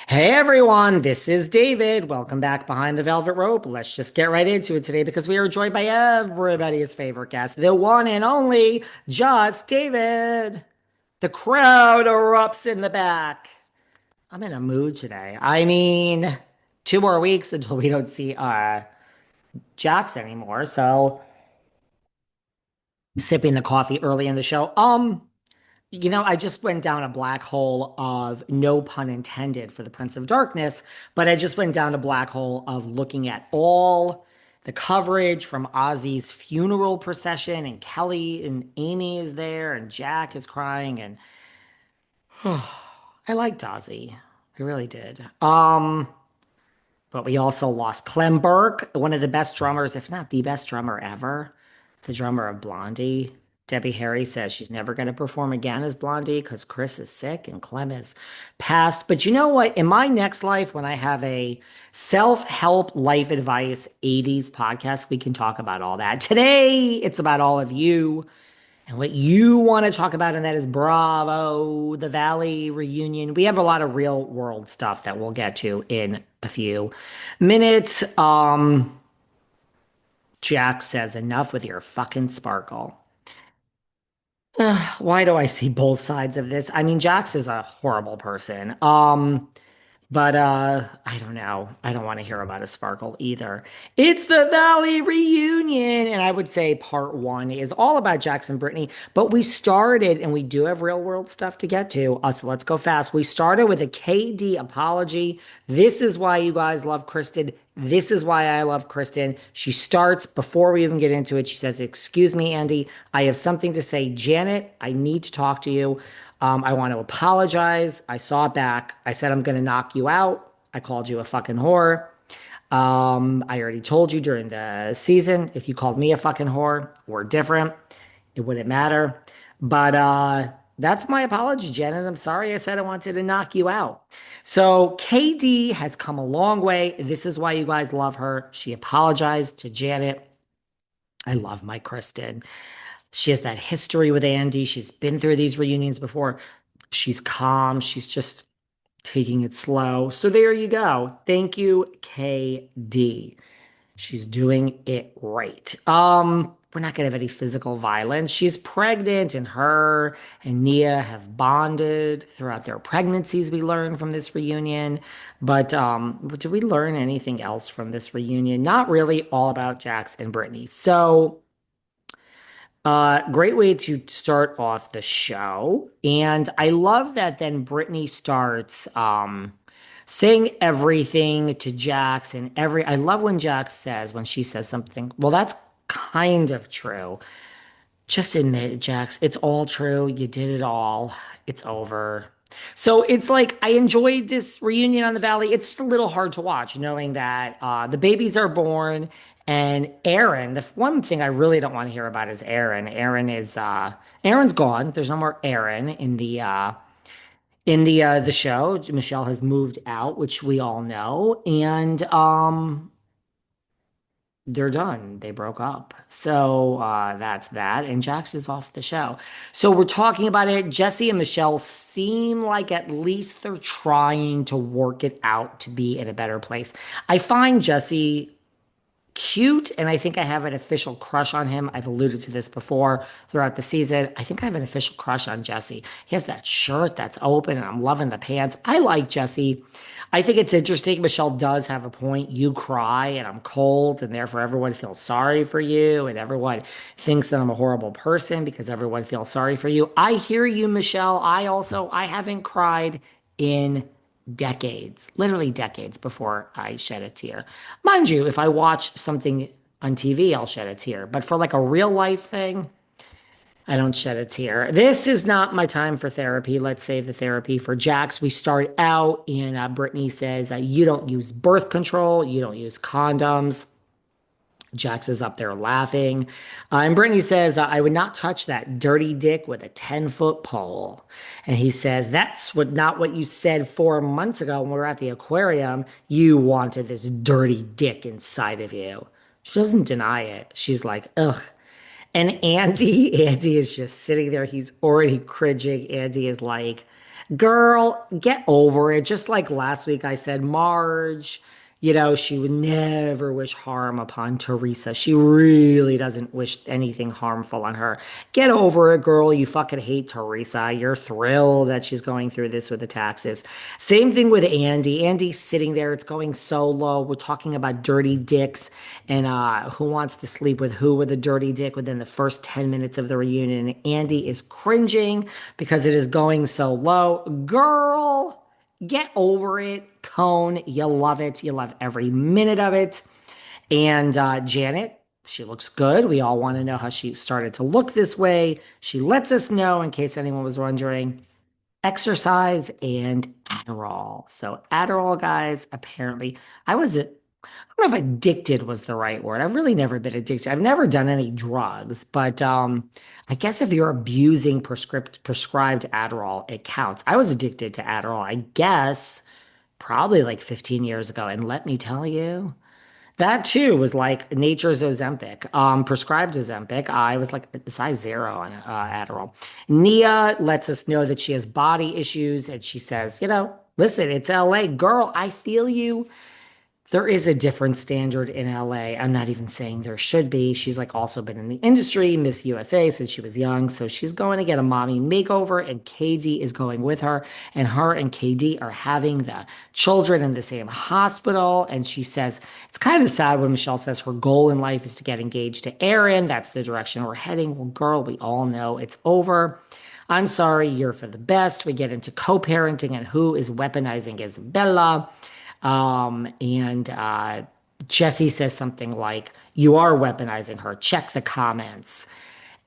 Hey everyone, this is David. Welcome back behind the velvet rope. Let's just get right into it today because we are joined by everybody's favorite guest, the one and only Just David. The crowd erupts in the back. I'm in a mood today. I mean, 2 more weeks until we don't see Jax anymore. So sipping the coffee early in the show. I just went down a black hole of no pun intended for the Prince of Darkness, but I just went down a black hole of looking at all the coverage from Ozzy's funeral procession, and Kelly and Amy is there, and Jack is crying, and I liked Ozzy. I really did. But we also lost Clem Burke, one of the best drummers, if not the best drummer ever, the drummer of Blondie. Debbie Harry says she's never going to perform again as Blondie because Chris is sick and Clem is passed. But you know what? In my next life, when I have a self-help life advice 80s podcast, we can talk about all that. Today, it's about all of you and what you want to talk about, and that is Bravo, the Valley reunion. We have a lot of real world stuff that we'll get to in a few minutes. Jack says, enough with your fucking sparkle. Why do I see both sides of this? I mean, Jax is a horrible person. But I don't know. I don't want to hear about a sparkle either. It's the Valley reunion. And I would say part one is all about Jax and Brittany. But we started, and we do have real world stuff to get to. So let's go fast. We started with a KD apology. This is why you guys love Kristen. This is why I love Kristen. She starts before we even get into it. She says, "Excuse me, Andy. I have something to say. Janet, I need to talk to you. I want to apologize. I saw it back. I said I'm going to knock you out. I called you a fucking whore. I already told you during the season, if you called me a fucking whore, we're different. It wouldn't matter. But that's my apology, Janet. I'm sorry I said I wanted to knock you out." So KD has come a long way. This is why you guys love her. She apologized to Janet. I love my Kristen. She has that history with Andy. She's been through these reunions before. She's calm. She's just taking it slow. So there you go. Thank you, KD. She's doing it right. We're not gonna have any physical violence. She's pregnant, and her and Nia have bonded throughout their pregnancies. We learned from this reunion. But did we learn anything else from this reunion? Not really. All about Jax and Brittany. So great way to start off the show. And I love that then Brittany starts saying everything to Jax, and I love when Jax says, when she says something, well, that's kind of true. Just admit it, Jax. It's all true. You did it all. It's over. So it's like I enjoyed this reunion on the Valley. It's just a little hard to watch, knowing that the babies are born, and Aaron. The one thing I really don't want to hear about is Aaron. Aaron's gone. There's no more Aaron in the show. Michelle has moved out, which we all know, and they're done. They broke up. So that's that. And Jax is off the show. So we're talking about it. Jesse and Michelle seem like at least they're trying to work it out to be in a better place. I find Jesse cute, and I think I have an official crush on him. I've alluded to this before throughout the season. I think I have an official crush on Jesse. He has that shirt that's open, and I'm loving the pants. I like Jesse. I think it's interesting. Michelle does have a point. You cry, and I'm cold, and therefore everyone feels sorry for you, and everyone thinks that I'm a horrible person because everyone feels sorry for you. I hear you, Michelle. I haven't cried in decades, literally decades before I shed a tear. Mind you, if I watch something on TV, I'll shed a tear. But for like a real life thing, I don't shed a tear. This is not my time for therapy. Let's save the therapy for Jax. We start out, and Brittany says, you don't use birth control, you don't use condoms. Jax is up there laughing. And Brittany says, I would not touch that dirty dick with a 10-foot pole. And he says, that's not what you said 4 months ago when we were at the aquarium. You wanted this dirty dick inside of you. She doesn't deny it. She's like, ugh. And Andy is just sitting there. He's already cringing. Andy is like, Girl, get over it. Just like last week, I said, Marge, she would never wish harm upon Teresa. She really doesn't wish anything harmful on her. Get over it, girl. You fucking hate Teresa. You're thrilled that she's going through this with the taxes. Same thing with Andy. Andy's sitting there. It's going so low. We're talking about dirty dicks and who wants to sleep with who with a dirty dick within the first 10 minutes of the reunion. And Andy is cringing because it is going so low. Girl, get over it. Cone, you love it. You love every minute of it. And Janet, she looks good. We all want to know how she started to look this way. She lets us know, in case anyone was wondering, exercise and Adderall. So, Adderall, guys, apparently, I was I don't know if addicted was the right word. I've really never been addicted. I've never done any drugs, but I guess if you're abusing prescribed Adderall, it counts. I was addicted to Adderall, I guess, probably like 15 years ago. And let me tell you, that too was like nature's Ozempic, prescribed Ozempic. I was like size zero on Adderall. Nia lets us know that she has body issues, and she says, listen, it's LA, girl. I feel you. There is a different standard in LA. I'm not even saying there should be. She's like also been in the industry, Miss USA since she was young. So she's going to get a mommy makeover, and KD is going with her. And her and KD are having the children in the same hospital. And she says it's kind of sad when Michelle says her goal in life is to get engaged to Aaron. That's the direction we're heading. Well, girl, we all know it's over. I'm sorry, you're for the best. We get into co-parenting and who is weaponizing Isabella. And Jesse says something like, "You are weaponizing her. Check the comments."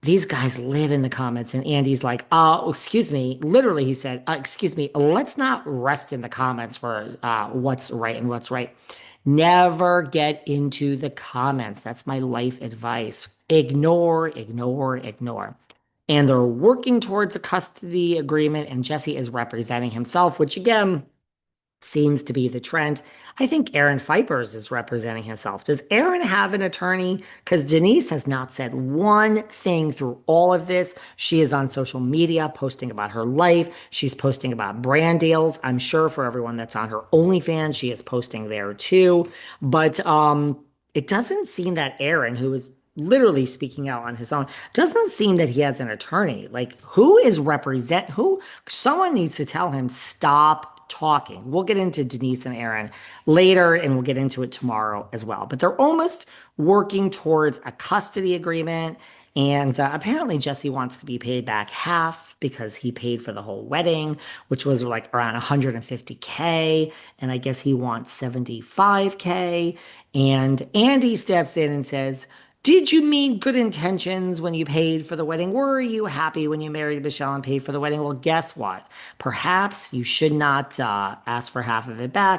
These guys live in the comments, and Andy's like, excuse me." Literally, he said, "Excuse me, let's not rest in the comments for what's right and what's right. Never get into the comments. That's my life advice. Ignore, ignore, ignore." And they're working towards a custody agreement, and Jesse is representing himself, which again, seems to be the trend. I think Aaron Phypers is representing himself. Does Aaron have an attorney? Because Denise has not said one thing through all of this. She is on social media posting about her life. She's posting about brand deals. I'm sure for everyone that's on her OnlyFans, she is posting there too. But it doesn't seem that Aaron, who is literally speaking out on his own, doesn't seem that he has an attorney. Like, who is represent who? Someone needs to tell him, stop talking. We'll get into Denise and Aaron later, and we'll get into it tomorrow as well. But they're almost working towards a custody agreement. And apparently, Jesse wants to be paid back half because he paid for the whole wedding, which was like around 150K. And I guess he wants 75K. And Andy steps in and says, "Did you mean good intentions when you paid for the wedding? Were you happy when you married Michelle and paid for the wedding?" Well, guess what? Perhaps you should not ask for half of it back.